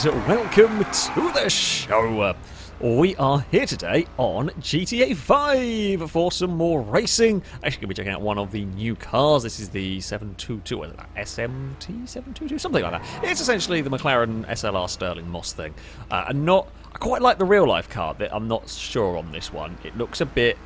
welcome to the show. We are here today on GTA 5 for some more racing. Actually, going to be checking out one of the new cars. This is the 722, what is that, SMT 722, something like that. It's essentially the McLaren SLR Sterling Moss thing. I quite like the real life car, but I'm not sure on this one. It looks a bit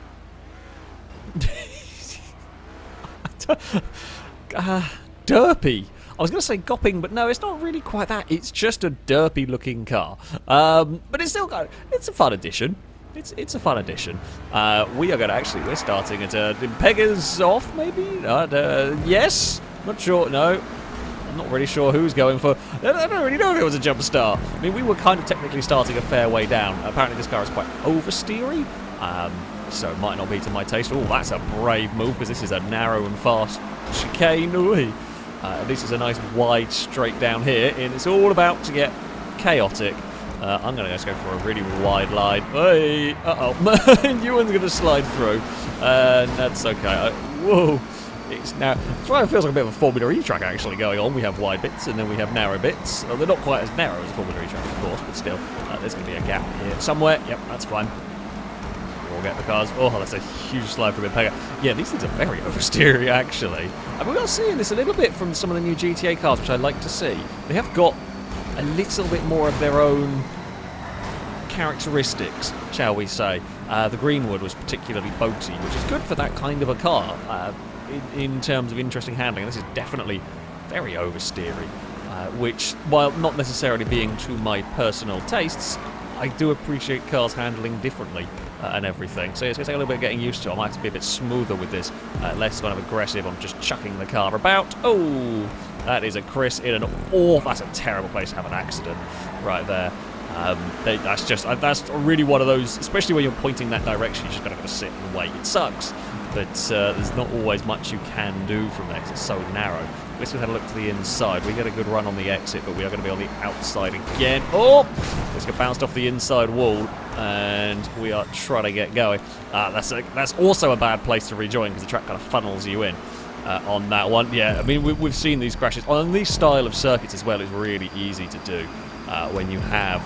derpy. I was going to say gopping, but no, it's not really quite that. It's just a derpy looking car. But it's still it's a fun addition. It's a fun addition. We are going to we're starting at Pega's off, maybe? Yes? Not sure, no. I'm not really sure who's going for. I don't really know if it was a jump start. I mean, we were kind of technically starting a fair way down. Apparently this car is quite oversteery. So it might not be to my taste. Oh, that's a brave move, because this is a narrow and fast chicane. Ooh. This is a nice wide straight down here, and it's all about to get chaotic. I'm going to just go for a really wide line. Hey, Ewan's going to slide through, and that's okay. Whoa, it's now. It feels like a bit of a Formula E track actually going on. We have wide bits, and then we have narrow bits. They're not quite as narrow as a Formula E track, of course, but still, there's going to be a gap here somewhere. Yep, that's fine. We'll get the cars. Oh, that's a huge slide from Pega. Yeah, these things are very oversteery, actually. And we're seeing this a little bit from some of the new GTA cars, which I like to see. They have got a little bit more of their own characteristics, shall we say. The Greenwood was particularly boaty, which is good for that kind of a car in terms of interesting handling. This is definitely very oversteery, which, while not necessarily being to my personal tastes, I do appreciate cars handling differently and everything. So it's going to take a little bit of getting used to. I might have to be a bit smoother with this, less kind of aggressive on just chucking the car about. Oh, that is a Chris in an that's a terrible place to have an accident right there. That's really one of those, especially when you're pointing that direction, you're just going to sit and wait. It sucks, but there's not always much you can do from there because it's so narrow. Let's go ahead and look to the inside. We get a good run on the exit, but we are going to be on the outside again. Oh! Let's get bounced off the inside wall, and we are trying to get going. That's also a bad place to rejoin because the track kind of funnels you in on that one. Yeah, I mean, we've seen these crashes. On these style of circuits as well, it's really easy to do when you have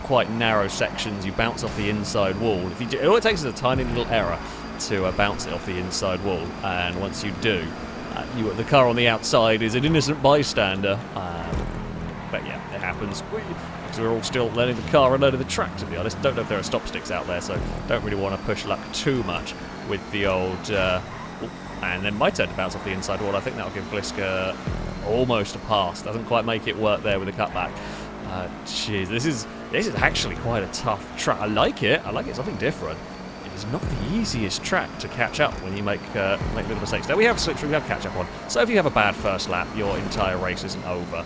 quite narrow sections. You bounce off the inside wall. All it takes is a tiny little error to bounce it off the inside wall, and once you do, the car on the outside is an innocent bystander. But yeah, it happens. Because we're all still learning the car and learning the track, to be honest. Don't know if there are stop sticks out there, so don't really want to push luck too much with the old... and then my turn to bounce off the inside wall. I think that'll give Gliska almost a pass. Doesn't quite make it work there with the cutback. Jeez, this is actually quite a tough track. I like it. Something different. It's not the easiest track to catch up when you make little mistakes. Now we have slipstream, we have catch up on. So if you have a bad first lap, your entire race isn't over.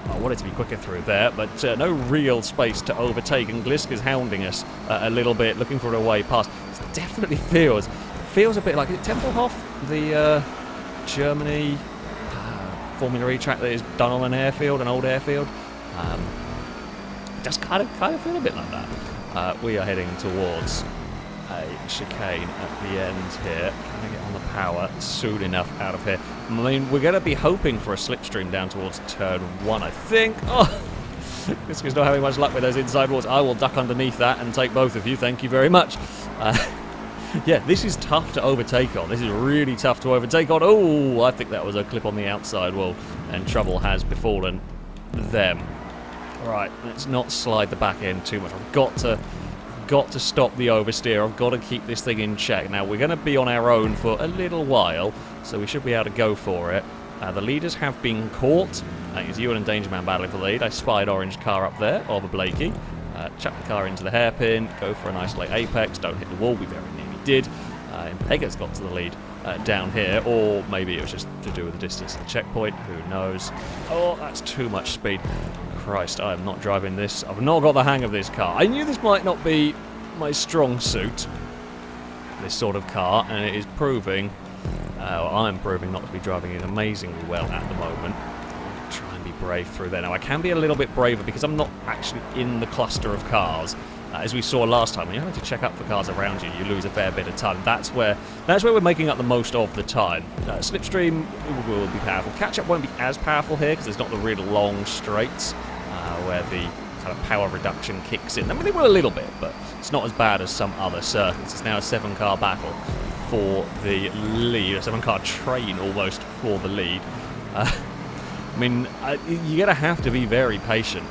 I wanted to be quicker through there, but no real space to overtake, and Gliska's hounding us a little bit, looking for an away pass. It definitely feels a bit like Tempelhof, the Germany Formula E track that is done on an old airfield. It does kind of feel a bit like that. We are heading towards a chicane at the end here. Can I get on the power soon enough out of here? I mean, we're going to be hoping for a slipstream down towards turn 1, I think. Oh, this is not having much luck with those inside walls. I will duck underneath that and take both of you. Thank you very much. Yeah, this is tough to overtake on. This is really tough to overtake on. Oh, I think that was a clip on the outside wall, and trouble has befallen them. Right, let's not slide the back end too much. I've got to stop the oversteer. I've got to keep this thing in check. Now, we're going to be on our own for a little while, so we should be able to go for it. The leaders have been caught. It's Ewan and Dangerman battling for the lead. I spied orange car up there, over Blakey. Chuck the car into the hairpin, go for an isolate apex, don't hit the wall. We very nearly did. And Pega's got to the lead down here, or maybe it was just to do with the distance of the checkpoint. Who knows? Oh, that's too much speed. Christ, I am not driving this. I've not got the hang of this car. I knew this might not be my strong suit, this sort of car, and it is proving, I'm proving not to be driving it amazingly well at the moment. Try and be brave through there. Now, I can be a little bit braver because I'm not actually in the cluster of cars. As we saw last time, when you're having to check up for cars around you, you lose a fair bit of time. That's where we're making up the most of the time. Slipstream will be powerful. Catch-up won't be as powerful here because there's not the real long straights. where the kind of power reduction kicks in. I mean, they will a little bit, but it's not as bad as some other circuits. It's now a 7-car battle for the lead, a 7-car train almost for the lead. I mean, you're going to have to be very patient.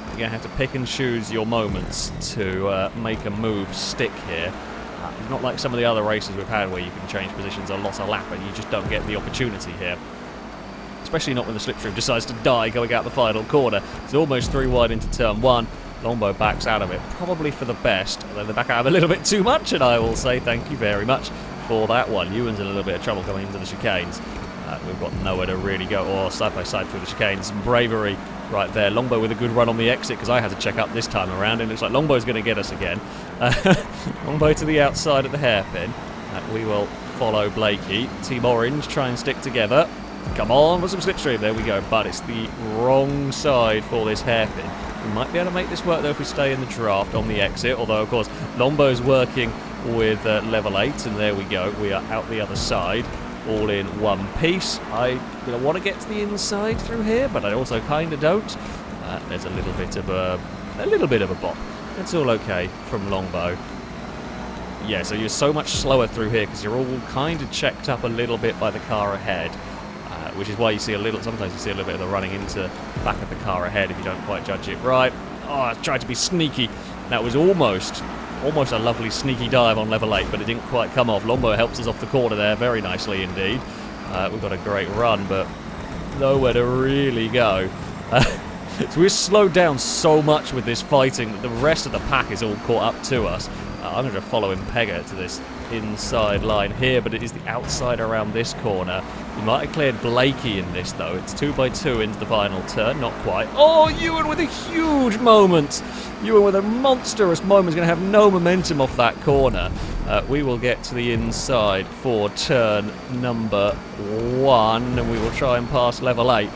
You're going to have to pick and choose your moments to make a move stick here. It's not like some of the other races we've had where you can change positions a lot a lap and you just don't get the opportunity here. Especially not when the slipstream decides to die going out the final corner. It's almost 3 wide into turn 1. Longbow backs out of it, probably for the best. Although they back out of it a little bit too much, and I will say thank you very much for that one. Ewan's in a little bit of trouble coming into the chicanes. We've got nowhere to really go, or side by side through the chicanes. Some bravery right there. Longbow with a good run on the exit, because I had to check up this time around, and it looks like Longbow's going to get us again. Longbow to the outside at the hairpin. We will follow Blakey. Team Orange try and stick together. Come on for some slipstream. There we go. But it's the wrong side for this hairpin. We might be able to make this work, though, if we stay in the draft on the exit. Although, of course, Longbow's working with level 8, and there we go. We are out the other side, all in one piece. I want to get to the inside through here, but I also kind of don't. There's a little bit of a bop. It's all okay from Longbow. Yeah, so you're so much slower through here because you're all kind of checked up a little bit by the car ahead, which is why you see sometimes you see a little bit of the running into the back of the car ahead if you don't quite judge it right. Oh, I tried to be sneaky. That was almost a lovely sneaky dive on level 8, but it didn't quite come off. Longbow helps us off the corner there very nicely indeed. We've got a great run, but nowhere to really go. So we're slowed down so much with this fighting that the rest of the pack is all caught up to us. I'm going to follow Impega to this inside line here, but it is the outside around this corner. We might have cleared Blakey in this, though. It's 2x2 into the final turn. Not quite. Oh, Ewan with a huge moment. Ewan with a monstrous moment. Is going to have no momentum off that corner. We will get to the inside for turn number 1, and we will try and pass level 8.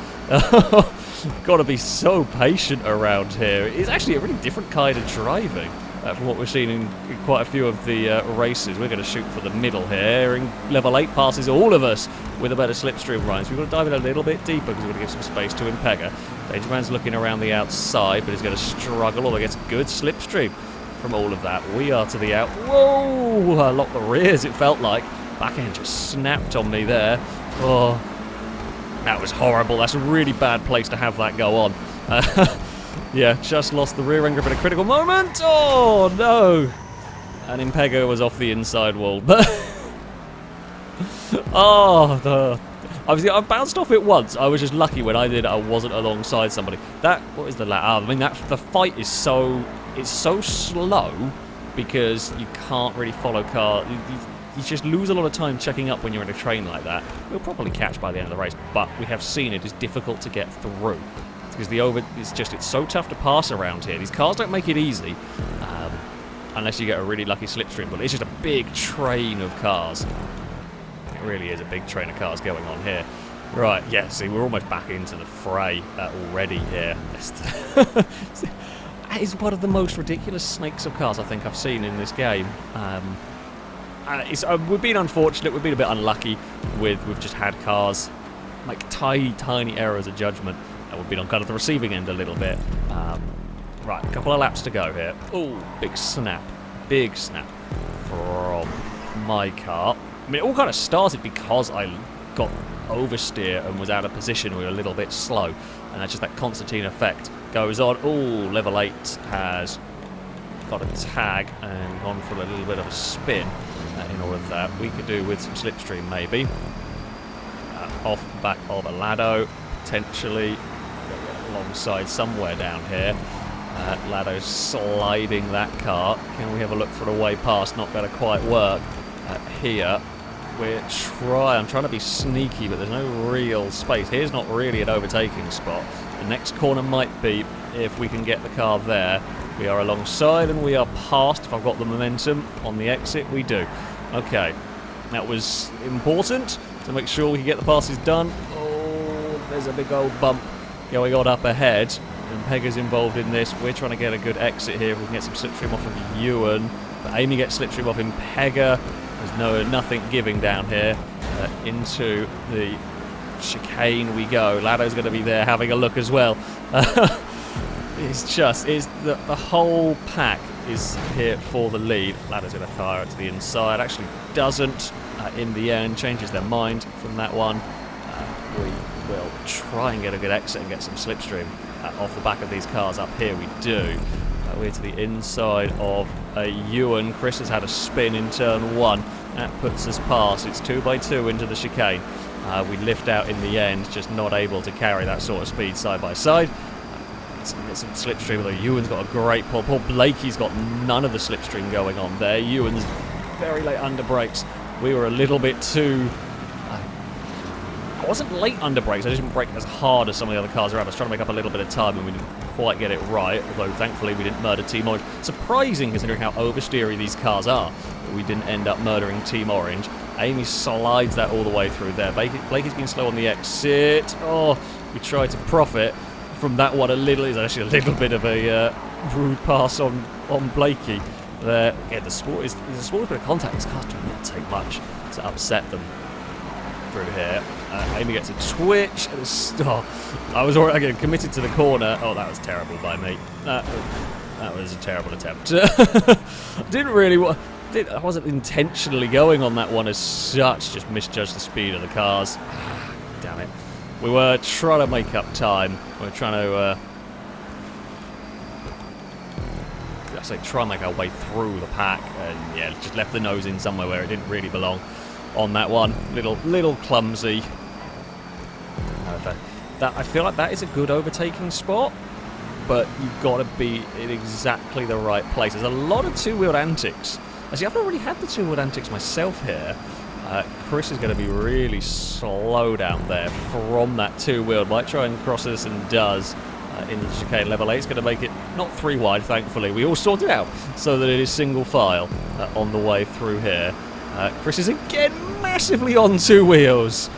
Got to be so patient around here. It's actually a really different kind of driving. From what we've seen in quite a few of the races. We're going to shoot for the middle here, and level 8 passes all of us with a better slipstream run. So we've got to dive in a little bit deeper because we've got to give some space to Impega. Dangerman's looking around the outside, but he's going to struggle, although he gets a good slipstream from all of that. We are to the out. Whoa! I locked the rears, it felt like. Back end just snapped on me there. Oh, that was horrible. That's a really bad place to have that go on. Yeah, just lost the rear end grip at a critical moment. Oh, no. And Impega was off the inside wall. I bounced off it once. I was just lucky when I did it. I wasn't alongside somebody. What is the lap? I mean, the fight is it's so slow because you can't really follow car. You just lose a lot of time checking up when you're in a train like that. We'll probably catch by the end of the race, but we have seen it is difficult to get through. Because it's so tough to pass around here. These cars don't make it easy, unless you get a really lucky slipstream. But it's just a big train of cars. It really is a big train of cars going on here. Right, yeah, see, we're almost back into the fray already here. That is one of the most ridiculous snakes of cars I think I've seen in this game. We've been unfortunate, we've been a bit unlucky we've just had cars make tiny errors of judgment. We've been on kind of the receiving end a little bit. Right, a couple of laps to go here. Oh, big snap from my car. I mean, it all kind of started because I got oversteer and was out of position. We were a little bit slow, and that's just that Constantine effect goes on. Oh, level 8 has got a tag and gone for a little bit of a spin in all of that. We could do with some slipstream maybe. Off the back of a Lado, potentially. Alongside somewhere down here. Lado's sliding that car. Can we have a look for a way past? Not going to quite work. Here, I'm trying to be sneaky, but there's no real space. Here's not really an overtaking spot. The next corner might be if we can get the car there. We are alongside and we are past. If I've got the momentum on the exit, we do. Okay, that was important to make sure we can get the passes done. Oh, there's a big old bump going on up ahead, and Impega's involved in this. We're trying to get a good exit here if we can get some slipstream off of Ewan, but Amy gets slipstream off Impega. There's nothing giving down here. Into the chicane we go. Lado's going to be there having a look as well. the whole pack is here for the lead. Ladder's going to fire it to the inside. Actually doesn't in the end. Changes their mind from that one. We will try and get a good exit and get some slipstream off the back of these cars up here. We do. We're to the inside of a Ewan. Chris has had a spin in turn 1. That puts us past. It's 2x2 into the chicane. We lift out in the end, just not able to carry that sort of speed side by side. Get some slipstream, although Ewan's got a great pull. Poor Blakey's got none of the slipstream going on there. Ewan's very late under brakes. We were a little bit too... I wasn't late under brakes, I just didn't brake as hard as some of the other cars around. I was trying to make up a little bit of time and we didn't quite get it right, although thankfully we didn't murder Team Orange. Surprising considering how oversteery these cars are, that we didn't end up murdering Team Orange. Amy slides that all the way through there. Blakey's been slow on the exit. Oh, we tried to profit from that one a little. It's actually a little bit of a rude pass on Blakey there. Again, there's a small bit of contact. This car's doing not take much to upset them through here. Amy gets a twitch. I was already again committed to the corner. Oh, that was terrible by me. That was a terrible attempt. I wasn't intentionally going on that one as such. Just misjudged the speed of the cars. Damn it. We were trying to make up time. We were trying to try and make our way through the pack, and yeah, just left the nose in somewhere where it didn't really belong on that one. Little clumsy. I feel like that is a good overtaking spot, but you've got to be in exactly the right place. There's a lot of two-wheeled antics. Actually, I've not really had the two-wheeled antics myself here. Chris is going to be really slow down there from that two-wheeled. Might try and cross this and does. In the chicane level 8, it's going to make it not 3 wide, thankfully. We all sorted it out so that it is single file on the way through here. Chris is again massively on 2 wheels.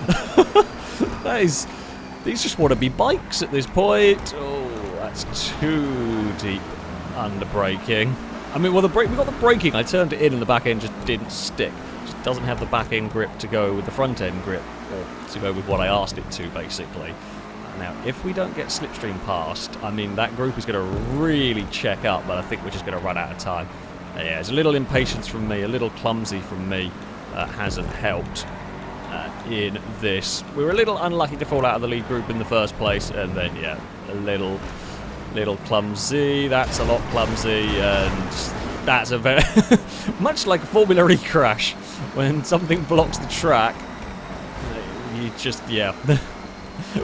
These just want to be bikes at this point. Oh, that's too deep under braking. I mean, well, we got the braking. I turned it in and the back end just didn't stick. It just doesn't have the back end grip to go with the front end grip, or to go with what I asked it to, basically. Now, if we don't get slipstream past, I mean, that group is going to really check up, but I think we're just going to run out of time. Yeah, there's a little impatience from me, a little clumsy from me. Hasn't helped in this. We were a little unlucky to fall out of the lead group in the first place, and then, yeah, a little clumsy. That's a lot clumsy, and that's a very... much like a Formula E crash. When something blocks the track, you just, yeah...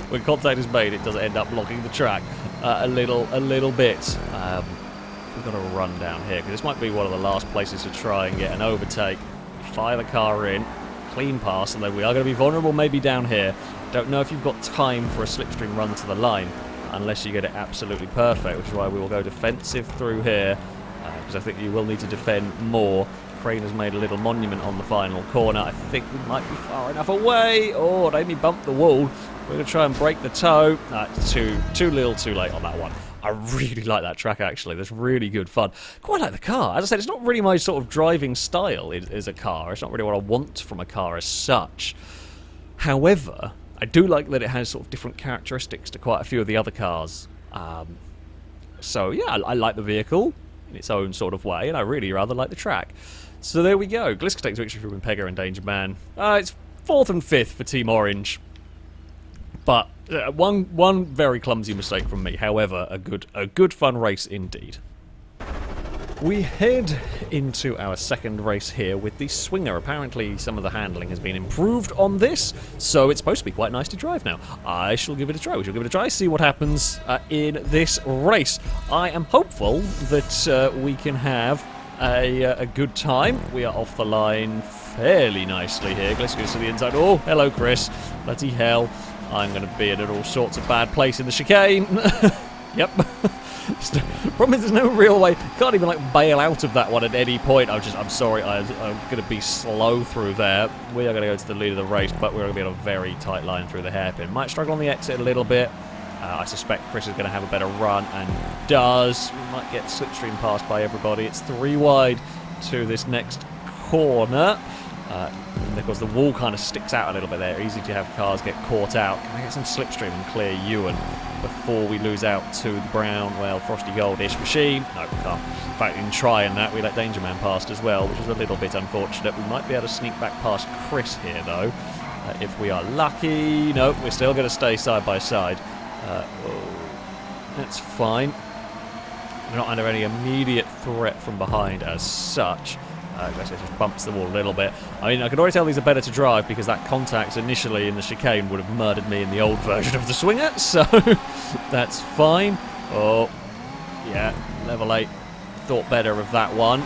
when contact is made, it does end up blocking the track a little bit. We've got to run down here, because this might be one of the last places to try and get an overtake. Fire the car in, clean pass, and then we are going to be vulnerable maybe down here. Don't know if you've got time for a slipstream run to the line, unless you get it absolutely perfect, which is why we will go defensive through here, because I think you will need to defend more. Crane has made a little monument on the final corner. I think we might be far enough away. Oh, it made me bump the wall. We're going to try and break the toe. Too little too late on that one. I really like that track, actually. That's really good fun. Quite like the car. As I said, it's not really my sort of driving style as a car. It's not really what I want from a car as such. However, I do like that it has sort of different characteristics to quite a few of the other cars. So, yeah, I like the vehicle in its own sort of way, and I really rather like the track. So there we go. Gliska takes victory from Pegger and Danger Man. It's 4th and 5th for Team Orange. But one very clumsy mistake from me. However, a good fun race indeed. We head into our second race here with the Swinger. Apparently some of the handling has been improved on this, so it's supposed to be quite nice to drive now. I shall give it a try. We shall give it a try, see what happens in this race. I am hopeful that we can have a good time. We are off the line fairly nicely here. Let's go to the inside. Oh, hello, Chris. Bloody hell. I'm going to be in all sorts of bad place in the chicane. Yep. Problem is, there's no real way. Can't even like bail out of that one at any point. I'm sorry. I'm going to be slow through there. We are going to go to the lead of the race, but we're going to be on a very tight line through the hairpin. Might struggle on the exit a little bit. I suspect Chris is going to have a better run, and does. We might get slipstream passed by everybody. It's 3 wide to this next corner. And of course, the wall kind of sticks out a little bit there. Easy to have cars get caught out. Can I get some slipstream and clear Ewan? before we lose out to the brown, well, frosty goldish machine. No, we can't. In fact, in trying that, we let Danger Man past as well, which is a little bit unfortunate. We might be able to sneak back past Chris here, though, if we are lucky. No, we're still going to stay side by side. That's fine. We're not under any immediate threat from behind as such. It just bumps the wall a little bit. I mean, I can already tell these are better to drive because that contact initially in the chicane would have murdered me in the old version of the Swinger, so that's fine. Oh, yeah, level 8. Thought better of that one.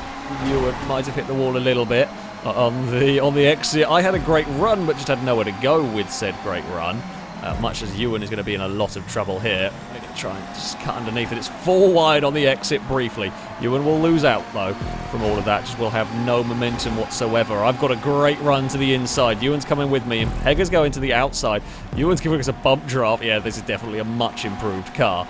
You might have hit the wall a little bit on the exit. I had a great run, but just had nowhere to go with said great run. Much as Ewan is going to be in a lot of trouble here. We're going to try and just cut underneath it. It's 4 wide on the exit briefly. Ewan will lose out, though, from all of that. Just will have no momentum whatsoever. I've got a great run to the inside. Ewan's coming with me, and Pegger's going to the outside. Ewan's giving us a bump draft. Yeah, this is definitely a much improved car.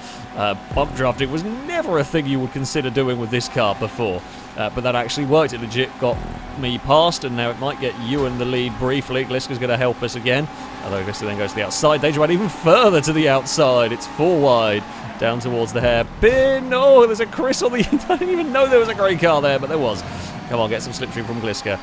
Bump drafting was never a thing you would consider doing with this car before. But that actually worked. It legit got me past, and now it might get Ewan the lead briefly. Gliska's going to help us again. Although Gliska then goes to the outside. Danger Man even further to the outside. It's 4 wide, down towards the hairpin. Oh, there's a Chris on the... I didn't even know there was a grey car there, but there was. Come on, get some slipstream from Gliska.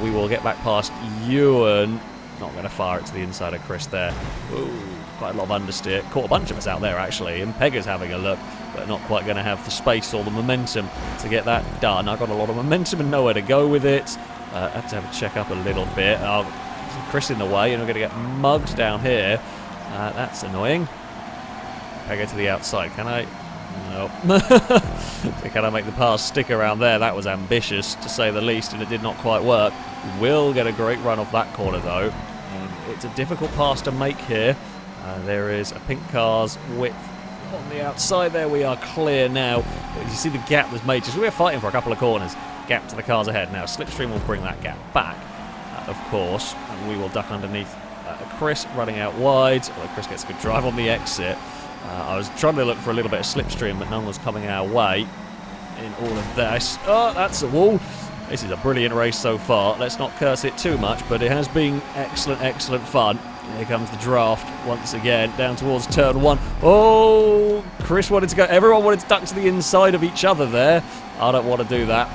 We will get back past Ewan. Not going to fire it to the inside of Chris there. Ooh, quite a lot of understeer. Caught a bunch of us out there, actually, and Pegger's having a look, but not quite going to have the space or the momentum to get that done. I've got a lot of momentum and nowhere to go with it. I have to have a check up a little bit. Chris in the way, and we're going to get mugged down here. That's annoying. Pegger to the outside. Can I? No. So can I make the pass stick around there? That was ambitious, to say the least, and it did not quite work. We will get a great run off that corner, though. It's a difficult pass to make here. There is a pink car's width on the outside there. We are clear now. You see the gap was made. Just we were fighting for a couple of corners. Gap to the cars ahead. Now, Slipstream will bring that gap back, of course, and we will duck underneath Chris running out wide. Although Chris gets a good drive on the exit. I was trying to look for a little bit of slipstream, but none was coming our way in all of this. Oh, that's a wall. This is a brilliant race so far. Let's not curse it too much, but it has been excellent, excellent fun. Here comes the draft once again, down towards turn 1. Oh, Chris wanted to go. Everyone wanted to duck to the inside of each other there. I don't want to do that.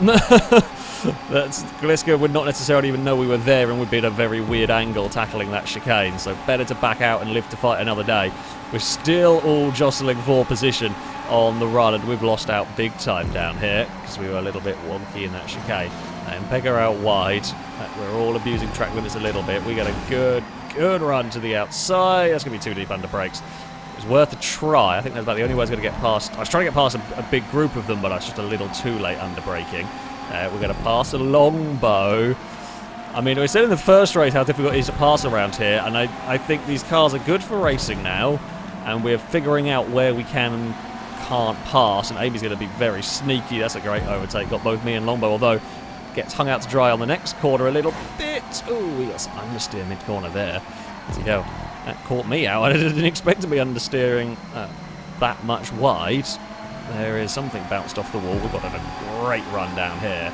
Gliska would not necessarily even know we were there and would be at a very weird angle tackling that chicane. So better to back out and live to fight another day. We're still all jostling for position on the run, and we've lost out big time down here because we were a little bit wonky in that chicane. And Pegger out wide. We're all abusing track limits a little bit. We got a good run to the outside. That's going to be too deep under brakes. It was worth a try. I think that's about the only way I was going to get past. I was trying to get past a big group of them, but I was just a little too late under braking. We're going to pass a Longbow. I mean, we said in the first race how difficult it is to pass around here, and I think these cars are good for racing now, and we're figuring out where we can and can't pass, and Amy's going to be very sneaky. That's a great overtake. Got both me and Longbow, although gets hung out to dry on the next corner a little bit. Ooh, we got some understeer mid-corner there. There you go. That caught me out. I didn't expect to be understeering that much wide. There is something bounced off the wall. We've got a great run down here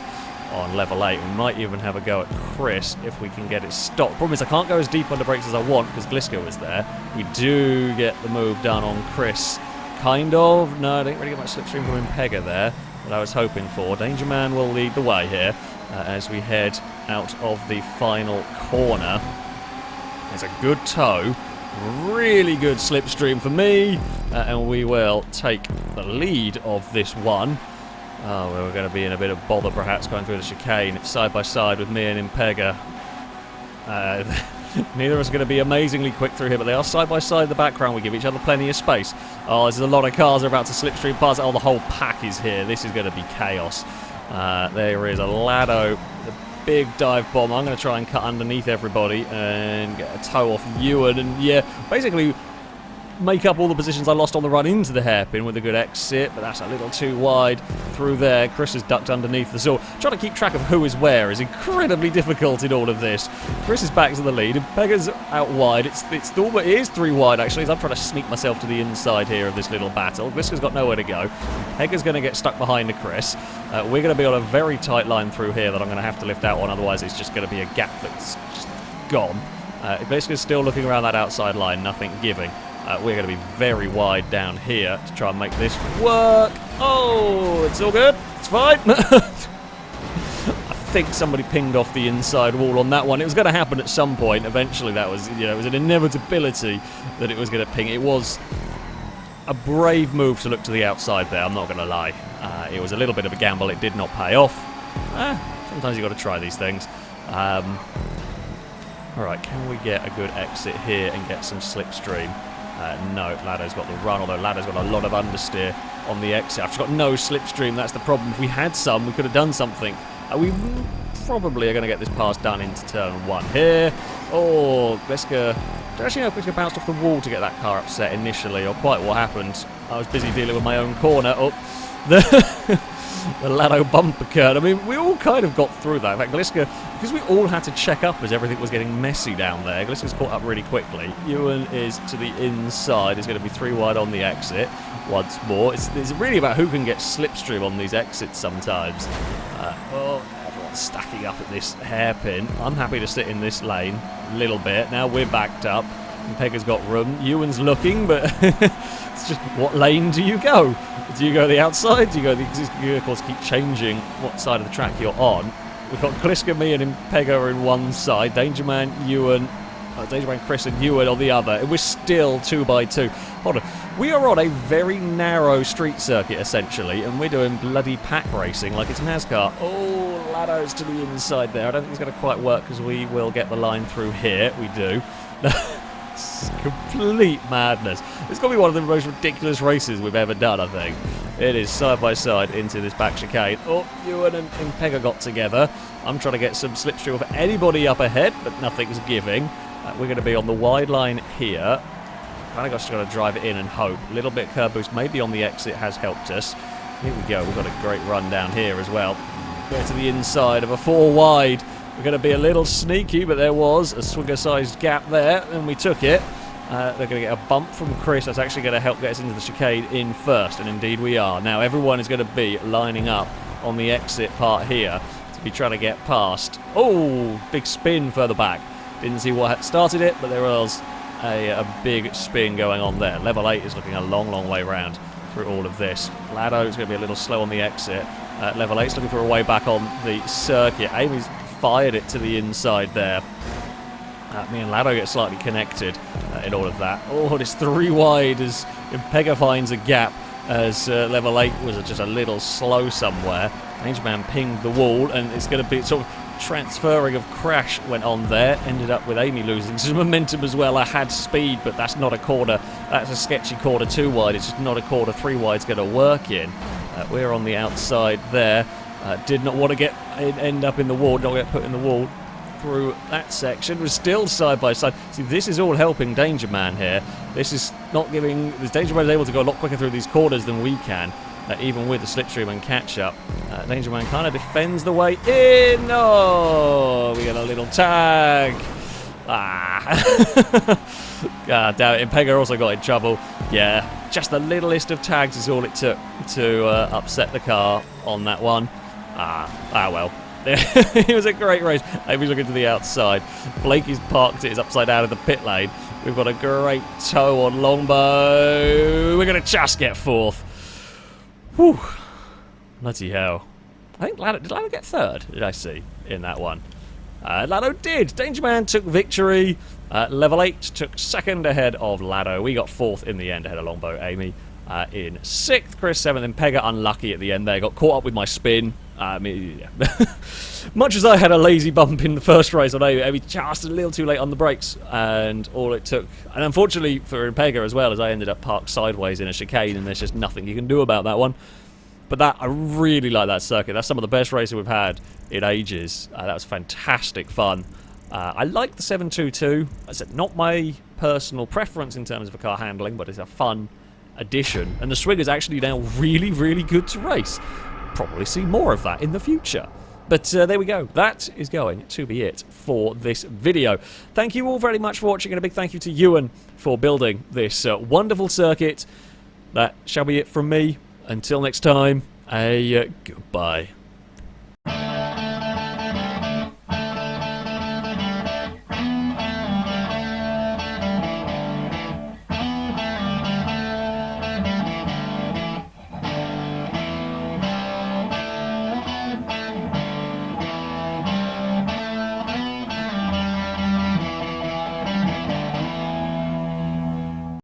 on level 8. We might even have a go at Chris if we can get it stopped. Problem is I can't go as deep under brakes as I want because Gliska was there. We do get the move done on Chris. Kind of. No, I didn't really get much slipstream from Pegger there that I was hoping for. Danger Man will lead the way here as we head out of the final corner. There's a good tow. Really good slipstream for me, and we will take the lead of this one. Oh, well, we're going to be in a bit of bother perhaps going through the chicane. It's side by side with me and Impega. Neither of us are going to be amazingly quick through here, but they are side by side in the background. We give each other plenty of space. Oh, there's a lot of cars are about to slipstream past. Oh, the whole pack is here. This is going to be chaos. There is a Lado, the big dive bomb. I'm going to try and cut underneath everybody and get a tow off Ewan. And yeah, basically make up all the positions I lost on the run into the hairpin with a good exit, but that's a little too wide through there. Chris has ducked underneath the saw. Trying to keep track of who is where is incredibly difficult in all of this. Chris is back to the lead, and Pegger's out wide. It is 3 wide actually, as I'm trying to sneak myself to the inside here of this little battle. Gliska's got nowhere to go. Pegger's going to get stuck behind the Chris. We're going to be on a very tight line through here that I'm going to have to lift out on, otherwise it's just going to be a gap that's just gone. Gliska's still looking around that outside line, nothing giving. We're going to be very wide down here to try and make this work. Oh, it's all good. It's fine. I think somebody pinged off the inside wall on that one. It was going to happen at some point. Eventually, that was, you know, it was an inevitability that it was going to ping. It was a brave move to look to the outside there, I'm not going to lie. It was a little bit of a gamble. It did not pay off. Sometimes you've got to try these things. Alright, can we get a good exit here and get some slipstream? No, Lado's got the run, although Lado's got a lot of understeer on the exit. I've just got no slipstream, that's the problem. If we had some, we could have done something. We probably are going to get this pass done into turn 1 here. Oh, Gliska... Actually, no, Gliska bounced off the wall to get that car upset initially, or quite what happened. I was busy dealing with my own corner. Oh, the Lado bump occurred. I mean, we all kind of got through that. In fact, Gliska, because we all had to check up as everything was getting messy down there, Gliska's caught up really quickly. Ewan is to the inside. He's going to be 3 wide on the exit once more. It's really about who can get slipstream on these exits sometimes. Well, everyone's stacking up at this hairpin. I'm happy to sit in this lane a little bit. Now we're backed up. And Pegger's got room. Ewan's looking, but it's just, what lane do you go? Do you go the outside? Do you go the existing vehicles? Keep changing what side of the track you're on. We've got Gliska, me, and Pegger in one side. Dangerman, Ewan, Dangerman, Chris, and Ewan on the other. And we're still 2x2. Hold on. We are on a very narrow street circuit, essentially, and we're doing bloody pack racing like it's NASCAR. Oh, Lado's to the inside there. I don't think it's going to quite work because we will get the line through here. We do. It's complete madness. It's got to be one of the most ridiculous races we've ever done, I think. It is side by side into this back chicane. Oh, Ewan and Pegger got together. I'm trying to get some slipstream of anybody up ahead, but nothing's giving. We're going to be on the wide line here. Kind of just got to drive it in and hope. A little bit of curb boost, maybe on the exit, has helped us. Here we go. We've got a great run down here as well. Go to the inside of a 4 wide. We're going to be a little sneaky, but there was a swigger-sized gap there, and we took it. They're going to get a bump from Chris. That's actually going to help get us into the chicane in first, and indeed we are. Now everyone is going to be lining up on the exit part here to be trying to get past. Oh, big spin further back. Didn't see what started it, but there was a big spin going on there. Level 8 is looking a long, long way round through all of this. Lado is going to be a little slow on the exit. Level 8 is looking for a way back on the circuit. Amy's fired it to the inside there. Me and Lado get slightly connected in all of that. Oh, this 3 wide as Pegger finds a gap as level 8 was just a little slow somewhere. Dangerman pinged the wall, and it's going to be sort of transferring of crash went on there. Ended up with Amy losing some momentum as well. I had speed, but that's not a corner. That's a sketchy corner 2 wide. It's just not a corner 3 wide's going to work in. We're on the outside there. Did not want to end up in the wall, not get put in the wall through that section. We're still side by side. See, this is all helping Dangerman here. This is not giving... Dangerman is able to go a lot quicker through these corners than we can, even with the slipstream and catch-up. Dangerman kind of defends the way in. Oh, we get a little tag. God damn it. And Pegger also got in trouble. Yeah, just the littlest of tags is all it took to upset the car on that one. Well. It was a great race. Amy's looking to the outside. Blakey's parked it. Is upside down in the pit lane. We've got a great tow on Longbow. We're going to just get 4th. Whew. Bloody hell. I think Lado... Did Lado get 3rd? Did I see in that one? Lado did. Dangerman took victory. Level 8 took 2nd ahead of Lado. We got 4th in the end ahead of Longbow. Amy in 6th. Chris 7th. And Pegger unlucky at the end there. Got caught up with my spin. Yeah. Much as I had a lazy bump in the first race on Amy, just a little too late on the brakes, and all it took, and unfortunately for Pegger as well, as I ended up parked sideways in a chicane, and there's just nothing you can do about that one. But I really like that circuit. That's some of the best racing we've had in ages. That was fantastic fun. I like the 722. I said not my personal preference in terms of a car handling, but it's a fun addition, and the Swigger's actually now really, really good to race. Probably see more of that in the future. But there we go. That is going to be it for this video. Thank you all very much for watching, and a big thank you to Ewan for building this wonderful circuit. That shall be it from me. Until next time, goodbye.